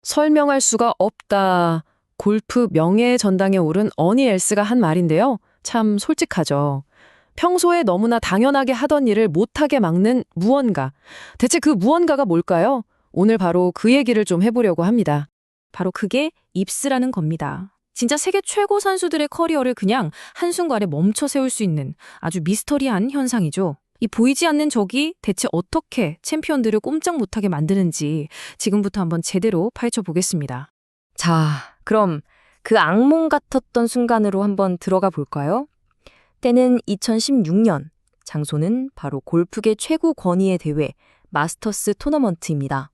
설명할 수가 없다. 골프 명예의 전당에 오른 어니 엘스가 한 말인데요. 참 솔직하죠. 평소에 너무나 당연하게 하던 일을 못하게 막는 무언가. 대체 그 무언가가 뭘까요? 오늘 바로 그 얘기를 좀 해보려고 합니다. 바로 그게 입스라는 겁니다. 진짜 세계 최고 선수들의 커리어를 그냥 한순간에 멈춰 세울 수 있는 아주 미스터리한 현상이죠. 이 보이지 않는 적이 대체 어떻게 챔피언들을 꼼짝 못하게 만드는지 지금부터 한번 제대로 파헤쳐 보겠습니다. 자, 그럼 그 악몽 같았던 순간으로 한번 들어가 볼까요? 때는 2016년, 장소는 바로 골프계 최고 권위의 대회 마스터스 토너먼트입니다.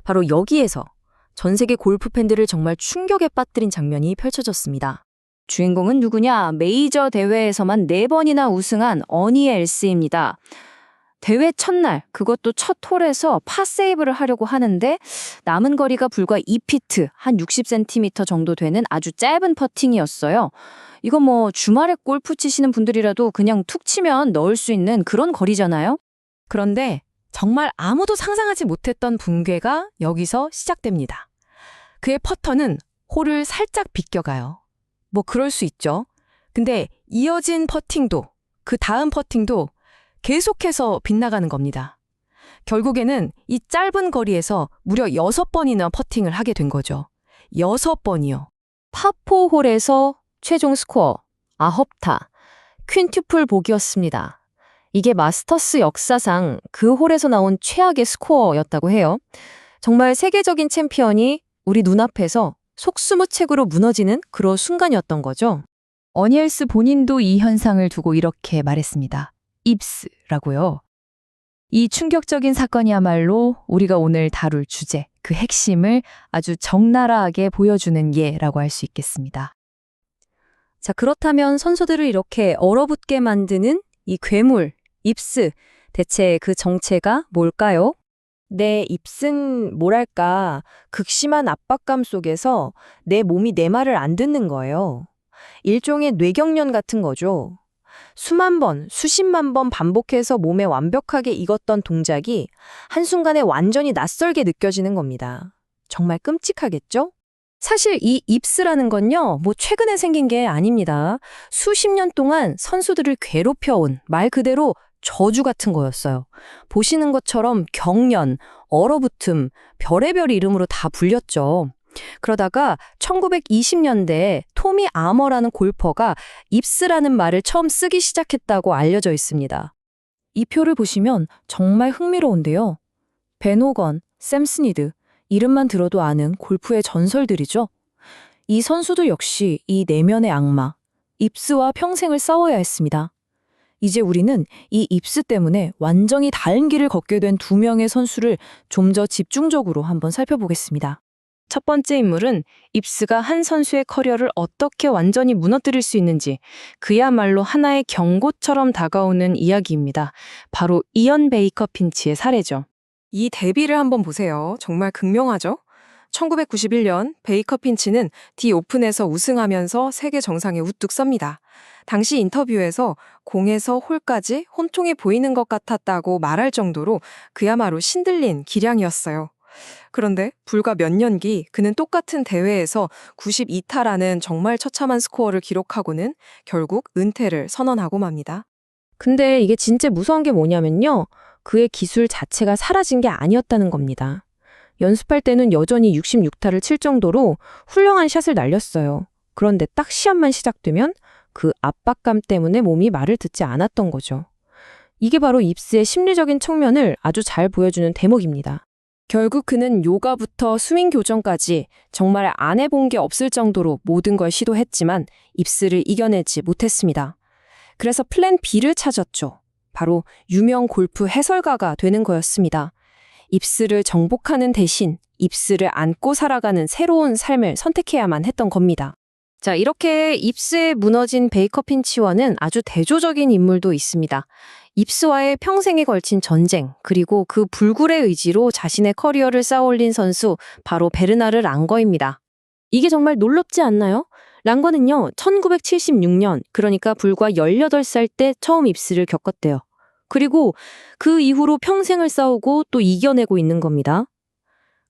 바로 여기에서 전 세계 골프 팬들을 정말 충격에 빠뜨린 장면이 펼쳐졌습니다. 주인공은 누구냐? 메이저 대회에서만 4번이나 우승한 어니 엘스입니다. 대회 첫날, 그것도 첫 홀에서 파세이브를 하려고 하는데 남은 거리가 불과 2피트, 한 60cm 정도 되는 아주 짧은 퍼팅이었어요. 이거 뭐 주말에 골프 치시는 분들이라도 그냥 툭 치면 넣을 수 있는 그런 거리잖아요? 그런데 정말 아무도 상상하지 못했던 붕괴가 여기서 시작됩니다. 그의 퍼터는 홀을 살짝 비껴가요. 뭐 그럴 수 있죠. 근데 이어진 퍼팅도, 그 다음 퍼팅도 계속해서 빗나가는 겁니다. 결국에는 이 짧은 거리에서 무려 6번이나 퍼팅을 하게 된 거죠. 6번이요. 파4 홀에서 최종 스코어 9타, 퀸투플 보기였습니다. 이게 마스터스 역사상 그 홀에서 나온 최악의 스코어였다고 해요. 정말 세계적인 챔피언이 우리 눈앞에서 속수무책으로 무너지는 그런 순간이었던 거죠. 어니 엘스 본인도 이 현상을 두고 이렇게 말했습니다. 입스라고요. 이 충격적인 사건이야말로 우리가 오늘 다룰 주제, 그 핵심을 아주 적나라하게 보여주는 예라고 할 수 있겠습니다. 자, 그렇다면 선수들을 이렇게 얼어붙게 만드는 이 괴물, 입스, 대체 그 정체가 뭘까요? 내 입은 뭐랄까, 극심한 압박감 속에서 내 몸이 내 말을 안 듣는 거예요. 일종의 뇌경련 같은 거죠. 수만 번, 수십만 번 반복해서 몸에 완벽하게 익었던 동작이 한순간에 완전히 낯설게 느껴지는 겁니다. 정말 끔찍하겠죠? 사실 이 입스라는 건요, 뭐 최근에 생긴 게 아닙니다. 수십 년 동안 선수들을 괴롭혀온 말 그대로 저주 같은 거였어요. 보시는 것처럼 경련, 얼어붙음, 별의별 이름으로 다 불렸죠. 그러다가 1920년대에 토미 아머라는 골퍼가 입스라는 말을 처음 쓰기 시작했다고 알려져 있습니다. 이 표를 보시면 정말 흥미로운데요. 벤 호건, 샘 스니드, 이름만 들어도 아는 골프의 전설들이죠. 이 선수들 역시 이 내면의 악마, 입스와 평생을 싸워야 했습니다. 이제 우리는 이 입스 때문에 완전히 다른 길을 걷게 된 2명의 선수를 좀 더 집중적으로 한번 살펴보겠습니다. 첫 번째 인물은 입스가 한 선수의 커리어를 어떻게 완전히 무너뜨릴 수 있는지 그야말로 하나의 경고처럼 다가오는 이야기입니다. 바로 이언 베이커 핀치의 사례죠. 이 데뷔를 한번 보세요. 정말 극명하죠? 1991년 베이커 핀치는 디 오픈에서 우승하면서 세계 정상에 우뚝 섭니다. 당시 인터뷰에서 공에서 홀까지 혼통해 보이는 것 같았다고 말할 정도로 그야말로 신들린 기량이었어요. 그런데 불과 몇 년 뒤 그는 똑같은 대회에서 92타라는 정말 처참한 스코어를 기록하고는 결국 은퇴를 선언하고 맙니다. 근데 이게 진짜 무서운 게 뭐냐면요. 그의 기술 자체가 사라진 게 아니었다는 겁니다. 연습할 때는 여전히 66타를 칠 정도로 훌륭한 샷을 날렸어요. 그런데 딱 시합만 시작되면 그 압박감 때문에 몸이 말을 듣지 않았던 거죠. 이게 바로 입스의 심리적인 측면을 아주 잘 보여주는 대목입니다. 결국 그는 요가부터 스윙 교정까지 정말 안 해본 게 없을 정도로 모든 걸 시도했지만 입스를 이겨내지 못했습니다. 그래서 플랜 B를 찾았죠. 바로 유명 골프 해설가가 되는 거였습니다. 입스를 정복하는 대신 입스를 안고 살아가는 새로운 삶을 선택해야만 했던 겁니다. 자, 이렇게 입스에 무너진 베이커 핀치와는 아주 대조적인 인물도 있습니다. 입스와의 평생에 걸친 전쟁, 그리고 그 불굴의 의지로 자신의 커리어를 쌓아올린 선수, 바로 베르나르 랑거입니다. 이게 정말 놀랍지 않나요? 랑거는요, 1976년, 그러니까 불과 18살 때 처음 입스를 겪었대요. 그리고 그 이후로 평생을 싸우고 또 이겨내고 있는 겁니다.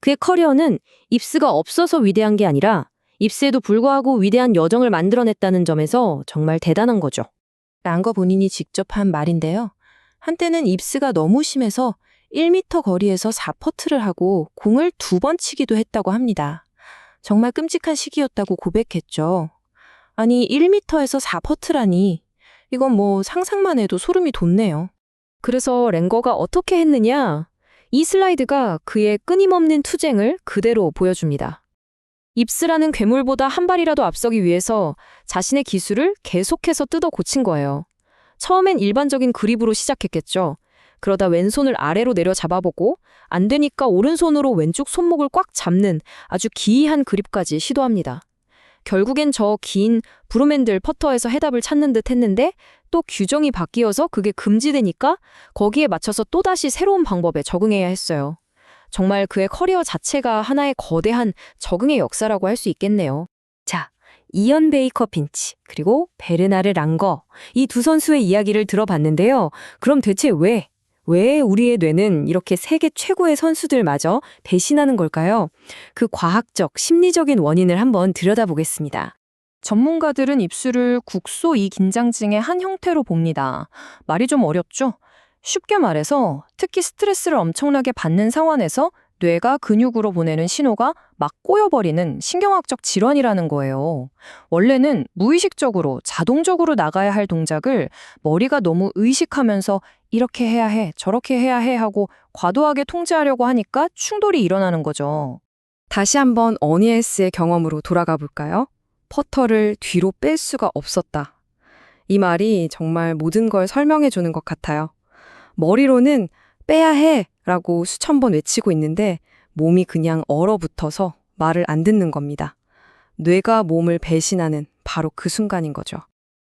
그의 커리어는 입스가 없어서 위대한 게 아니라 입스에도 불구하고 위대한 여정을 만들어냈다는 점에서 정말 대단한 거죠. 랑거 본인이 직접 한 말인데요. 한때는 입스가 너무 심해서 1m 거리에서 4퍼트를 하고 공을 2번 치기도 했다고 합니다. 정말 끔찍한 시기였다고 고백했죠. 아니, 1m에서 4퍼트라니. 이건 뭐 상상만 해도 소름이 돋네요. 그래서 랭거가 어떻게 했느냐? 이 슬라이드가 그의 끊임없는 투쟁을 그대로 보여줍니다. 입스라는 괴물보다 한 발이라도 앞서기 위해서 자신의 기술을 계속해서 뜯어 고친 거예요. 처음엔 일반적인 그립으로 시작했겠죠. 그러다 왼손을 아래로 내려 잡아보고 안 되니까 오른손으로 왼쪽 손목을 꽉 잡는 아주 기이한 그립까지 시도합니다. 결국엔 저 긴 브루맨들 퍼터에서 해답을 찾는 듯 했는데 또 규정이 바뀌어서 그게 금지되니까 거기에 맞춰서 또다시 새로운 방법에 적응해야 했어요. 정말 그의 커리어 자체가 하나의 거대한 적응의 역사라고 할 수 있겠네요. 자, 이언 베이커 핀치 그리고 베르나르 랑거 이 두 선수의 이야기를 들어봤는데요. 그럼 대체 왜 우리의 뇌는 이렇게 세계 최고의 선수들마저 배신하는 걸까요? 그 과학적, 심리적인 원인을 한번 들여다보겠습니다. 전문가들은 입술을 국소 이긴장증의 한 형태로 봅니다. 말이 좀 어렵죠? 쉽게 말해서 특히 스트레스를 엄청나게 받는 상황에서 뇌가 근육으로 보내는 신호가 막 꼬여버리는 신경학적 질환이라는 거예요. 원래는 무의식적으로 자동적으로 나가야 할 동작을 머리가 너무 의식하면서 이렇게 해야 해, 저렇게 해야 해 하고 과도하게 통제하려고 하니까 충돌이 일어나는 거죠. 다시 한번 어니엘스의 경험으로 돌아가 볼까요? 퍼터를 뒤로 뺄 수가 없었다. 이 말이 정말 모든 걸 설명해 주는 것 같아요. 머리로는 빼야 해 라고 수천 번 외치고 있는데 몸이 그냥 얼어붙어서 말을 안 듣는 겁니다. 뇌가 몸을 배신하는 바로 그 순간인 거죠.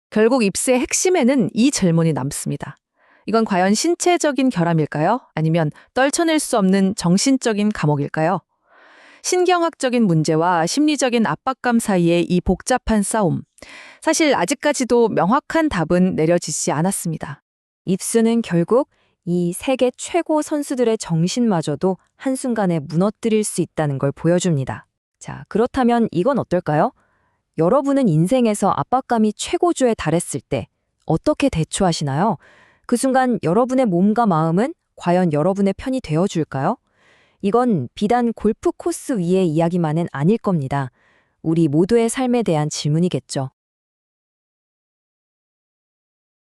결국 입스의 핵심에는 이 질문이 남습니다. 이건 과연 신체적인 결함일까요? 아니면 떨쳐낼 수 없는 정신적인 감옥일까요? 신경학적인 문제와 심리적인 압박감 사이의 이 복잡한 싸움. 사실 아직까지도 명확한 답은 내려지지 않았습니다. 입스는 결국 이 세계 최고 선수들의 정신마저도 한순간에 무너뜨릴 수 있다는 걸 보여줍니다. 자, 그렇다면 이건 어떨까요? 여러분은 인생에서 압박감이 최고조에 달했을 때 어떻게 대처하시나요? 그 순간 여러분의 몸과 마음은 과연 여러분의 편이 되어줄까요? 이건 비단 골프 코스 위의 이야기만은 아닐 겁니다. 우리 모두의 삶에 대한 질문이겠죠.